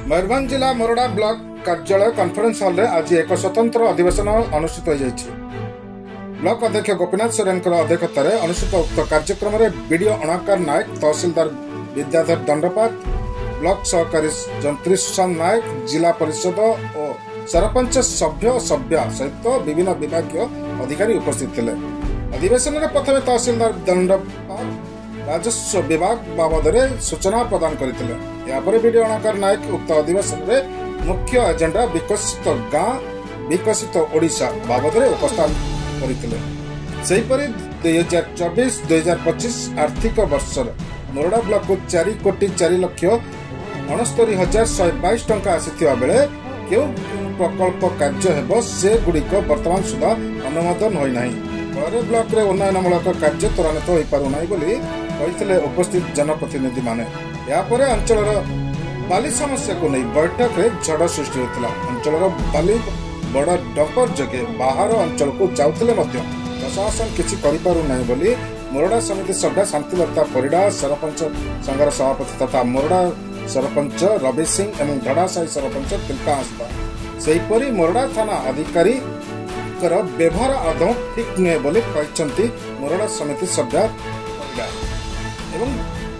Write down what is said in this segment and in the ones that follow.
मयूरभंज जिला मोरडा ब्लॉक कार्यालय conference hall रे आज एक स्वतंत्र अधिवेशन अनुष्ठित हो जाइछि। ब्लॉक अध्यक्ष गोपीनाथ सोरेन अध्यक्षता अनुष्ठित उक्त कार्यक्रम में बीडीओ अणाकार नायक, तहसीलदार विद्याधर दंडपात, ब्लॉक सहकारी जंत्री सुशांत नायक, जिला परिषद और सरपंच सभ्य सहित विभिन्न विभागीय अधिकारी उपस्थित थे। अधिवेशन में प्रथम तहसीलदार दंडपात राजस्व विभाग बाबद सूचना प्रदान करते। यापर बीडीओ अणाकार नायक उक्त अधिवेशन में मुख्य एजेंडा विकसित गाँ विकसित ओडिशा बाबद उपस्थापन करते। सेहीपरि 2024-2025 आर्थिक वर्ष मोरडा ब्लॉक को 4,04,62,122 टंका आसीथिबा बेले केउ प्रकल्प कार्य हेबो से गुड़िक वर्तमान सुधा अनुमोदन होई नाही। फल ब्लॉक रे उन्नयनमूलक कार्य त्वरान्वित हो पारु नाही बोली कहिथिले उपस्थित जनप्रतिनिधि माने। यापर अंचलर बाली समस्या को नहीं बैठक रे झड़ सृष्टि होता। अंचलर बाली बड़ डंपर जगे बाहर अंचल को जाउथिले मध्य प्रशासन किछि करि पारु नाही बोली मोरडा समिति सभ्य शांतिलता परिडा, सरपंच संघर सभापति तथा मोरडा सरपंच रवि सिंह एवं धड़ासाई सरपंच तिलका आस्था सेहीपरि मोरडा थाना अधिकारी व्यवहार आदौ ठीक नुहे बोली कहते। मोरडा समिति सभ्य परिडा एवं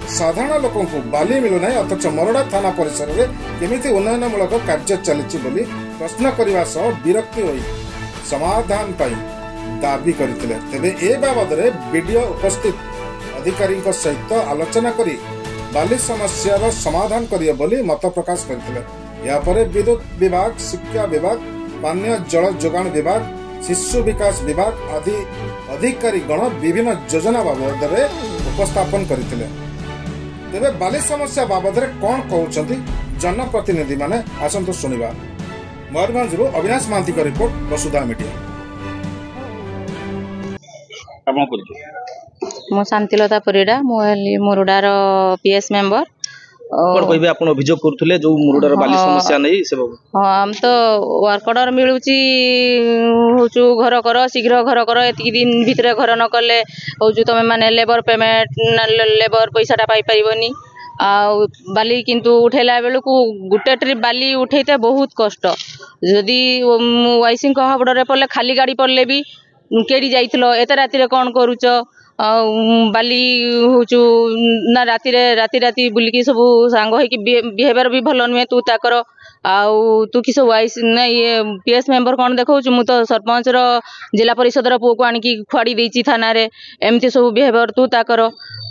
साधारण लोक बाली मिलूना अथच मोरडा थाना परिसर में केमिति उन्नयनमूलक कार्य चली बोली प्रश्न करने सह विरक्ति होई समाधान पाई दाबी करथिले। तेबे ए बाबद रे वीडियो उपस्थित अधिकारी सहित आलोचना करी बाली समस्या समाधान करिए बोली मत प्रकाश करथिले। या परे विद्युत विभाग, शिक्षा विभाग, पानीय जल जोगाण विभाग, शिशु विकास विभाग आदि अधिकारी गण विभिन्न योजना बाबद रे उपस्थापन करथिले। तेबे बाली समस्या बाबद रे कोन कहउछंती जनप्रतिनिधि माने आसंतो सुनिबा। मयूरभंज अविनाश महांती का रिपोर्ट, वसुधा मीडिया। मो शांतिलता परिडा मोरडार पीएस मेंबर कहबे आपण अभियोग करथले जो मुरुडार बाली समस्या नै से हम तो वर्क ऑर्डर मिलुची होचु घर कर शीघ्र घर कर एति दिन भितरे घर न करले होचु तमे माने लेबर पेमेंट लेबर पैसाटा पाई परिबनी आ बाली किंतु उठेला बेलू गुटे ट्रिप बाली उठेते बहुत कष्ट। जदि वाइसिंग कहा बडरे पड़ले खाली गाड़ी पड़ले भी केड़ी जाइथिलो एते राति रे कोन करूच बाली होचु ना राति बुलिकी सब सांग होइकी बिहेवियर भी भल नुहे तू ताकर आउ तू किस वाइस ना ये पीएस मेंबर कौन देखो मु तो सरपंच रो जिला परिषद रो पुओ को आनी की खुआड़ी देची थाना रे एमती सब बिहेवियर तू ताकर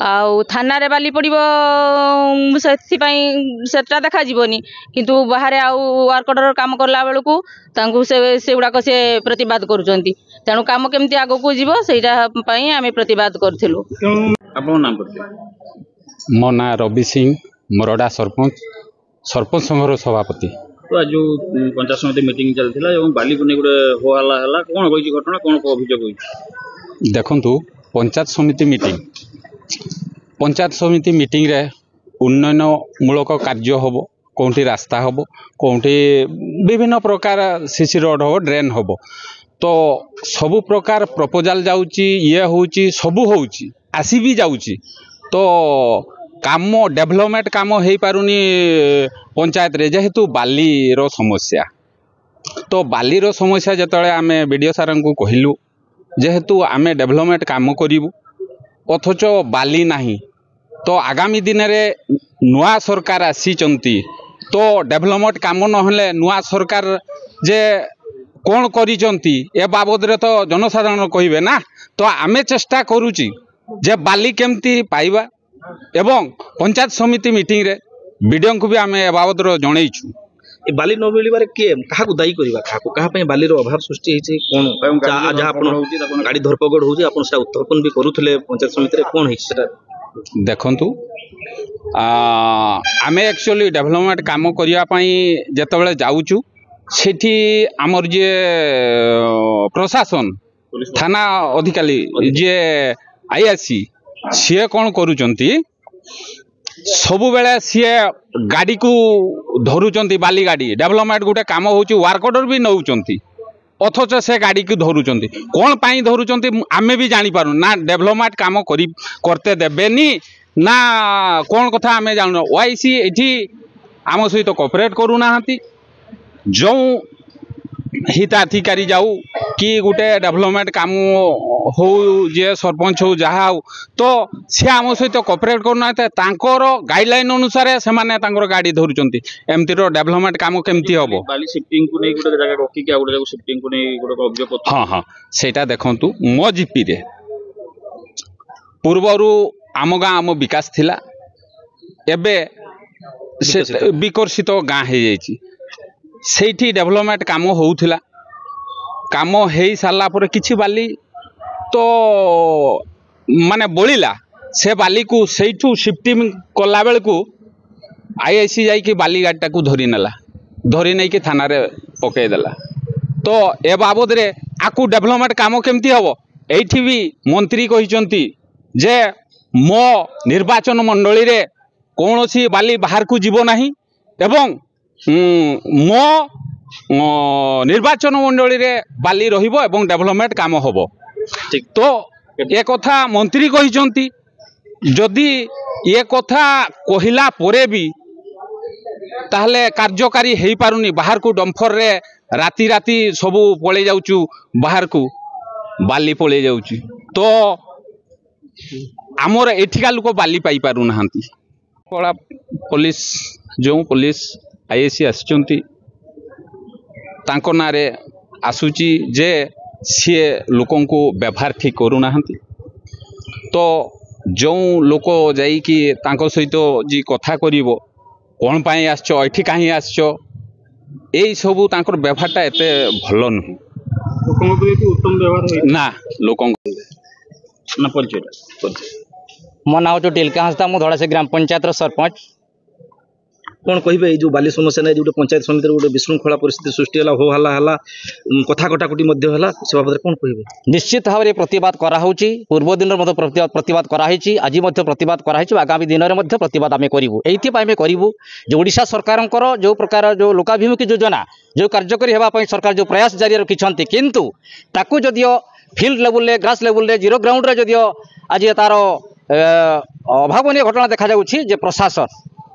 आउ थाना रे बाली पड़िबो सेति पई सेटा देखा जीवनी किंतु बाहर आउ वर्क ऑर्डर काम करला बेलू तांकु से गुड़ाक से प्रतिवाद करूचंती। तेणु काम केमती आगो को जीवो सेटा पई आमे प्रतिवाद करथिलु। आपन नाम करथिले? मो ना रवि सिंह, मोरडा सरपंच संघर सभापति। तो आज पंचायत समिति मीटिंग चलथिला एवं बाली को नै गुडे हो हल्ला हल्ला कोन होई घटना कोन को अभियोग होई? देखंतु पंचायत समिति मीटिंग रे उन्नयन मूलक कार्य होबो, कोंठी रास्ता होबो, कोंठी विभिन्न प्रकार सीसी रोड होबो, ड्रेन होबो, तो सबु प्रकार प्रपोजल जाउची, ये होउची, सबु होउची, आसी भी जाउची, तो काम डेवलपमेंट काम हो पारुनी पंचायत रे जेहेतु बाली रो समस्या। तो बाली रो समस्या जतले आमे वीडियो सारन को कहिलु जेहेतु आमे डेवलपमेंट काम करिवु अथच बाली नाही, तो आगामी दिन रे नुआ सरकार आसी चंती, तो डेवलपमेंट काम न हले नुआ सरकार जे कोन करी चंती ए बाबद रे तो जनसाधारण कहिबे ना। तो आमे चेष्टा करूची जे बाली केमती पाइबा एवं पंचायत समिति मीटिंग रे वीडियो को भी आमे बाबद रो जणैछु। ए बाली न मिलिबारे के काहा को दायी करबा, काहा पे बाली रो अभाव सृष्टि हेछि कोन आज आपण होउची आपण गाड़ी धरपगड़ होउची आपण सेटा उत्थापन भी करूथले पंचायत समिति रे कोन हेछि सेटा देखंतु। आमे एक्चुअली डेवलपमेंट काम करिया पई जतबेले जाउछु सेठी हमर जे प्रशासन थाना अधिकारी जे आईएससी सी कौन करुचंती सबु बेले सी गाड़ी को धरुचंती बाली गाड़ी डेवलपमेंट गोटे काम होउची वर्क ऑर्डर भी नउचंती अथच से गाड़ी को धरुचंती कौन पाई धरुचंती आमे भी जानी पारु ना डेवलपमेंट काम करते देबेनी ना कौन कथा आमे जानू वाईसी एठी आम सहित कोऑपरेट करूना जो हिताधिकारी जाऊ कि गोटे डेवलपमेंट काम हो जे सरपंच हो जहाँ हो तो सी आम सहित कोऑपरेट करूना गाइडलाइन अनुसार से गाड़ी धरुंच एमती डेवलपमेंट काम केमती हम हाँ हाँ सेटा देखु मो जीपी रे पूर्वर आम गाँ आम विकास थिला एबे विकसित गाँ हो जाइए सेठी डेवलपमेंट काम होउथिला काम हो सारा पर किछि बाली तो माने बोलिला से बाली को सेठू शिफ्टिंग कला बेल को आईआईसी जाइए बाली गाड़ीटा को धरी नेला धरी नहीं कि थाना रे पकई देला तो ए बाबद रे आकु डेवलपमेंट काम केमती हम एठी भी मंत्री कहिसंती जे मो निर्वाचन मंडली रे कौनसी बाली बाहर को जीव नाही एवं मो निर्वाचन मंडली रे बाली रहिबो एवं डेवलपमेंट काम होबो ठीक तो ये कथा मंत्री कहिसंती जदि ये कथा कहिला परे भी ताहले कार्यकारी हेई पारुनी बाहर को डंफर रे राती राती सबू पळे जाउचू बाहर को बाली पळे जाउची तो आमर एठिका लोक बाली पाई पारु नाहंती कला पुलिस जो पुलिस आईएसी आसुचंती तांको नारे आसुची जे सी लोकन को व्यवहार ठीक करू नाहंती तो जो लोक जाई कि तांको सहित जी कथा करिवो कोन पाई आसचो एठी काहे आसचो एई सबु तांकर व्यवहारटा एते भलो न लोकन को उत्तम व्यवहार ना लोकन ना परिचय मो नाम जो टिलका हंसदा मु धड़ा से ग्राम पंचायत सरपंच कौन कहे जो बाली समस्या नहीं जो पंचायत समिति गोटे विशृंखला परिस्थिति सृष्टि है हो हल्ला कथा कटाकटी से बाबद कौन कहे निश्चित भाव में प्रतिवाद कराऊँगी पूर्व दिन प्रतिवाद कराई आज प्रतिवाद कराई आगामी दिन में प्रतिवाद आम करूँ ये करूँ जो ओडिशा सरकार जो प्रकार जो लोकाभिमुखी योजना जो कार्यकारी होगापी सरकार जो प्रयास जारी रखिंट किंतु ताकू जदियो field level grass level zero ground रे जदियो आज तार अभावन घटना देखा जाऊँगी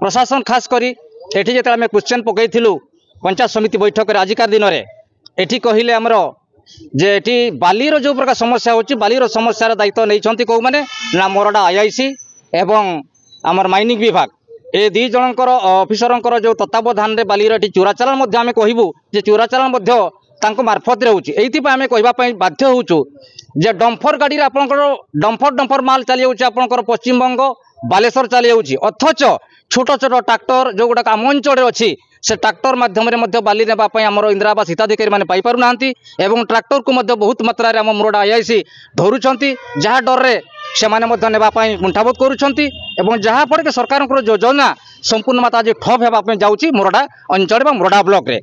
प्रशासन खास करी एठी जेते आमे क्वेश्चन पकईलु पंचायत समिति बैठक आजिकार दिन में एठी कहले आमर जे एठी बालीर जो प्रकार समस्या होची बालीर समस्यार दायित्व नहीं कौ मैंने ना मोरडा आईआईसी एवं आमर माइनिंग विभाग ए दी जनकर ऑफिसरंकर जो तत्वावधान रे बालीर एठी चोराचालान मध्ये आमे कहबू जे चोराचालान मध्ये तांको मार्फत रे होची एइति पय आमे कहबा पय बाध्य होचु जे डंफर गाड़ी रे आपनकर डंफर माल चली जाउची आपनकर पश्चिम बंग बालेश्वर चली जाउची अथच छोट छोट ट्रैक्टर जो गुड़ा आम अंचल अच्छी से ट्रैक्टर माध्यम बाली नापी आम इंदिरा आवास हिताधिकारी मैंने पाई पारु नाहांती एवं ट्रैक्टर को बहुत मात्रा आम मुरडा आईआईसी धरुंच जहाँ डर रे से नापी कुंठाबोध करुँच जहाँफल सरकार योजना संपूर्ण मात्रा आज ठप होगा जाऊँगी मुरडा अंचल मुरडा ब्लॉक रे।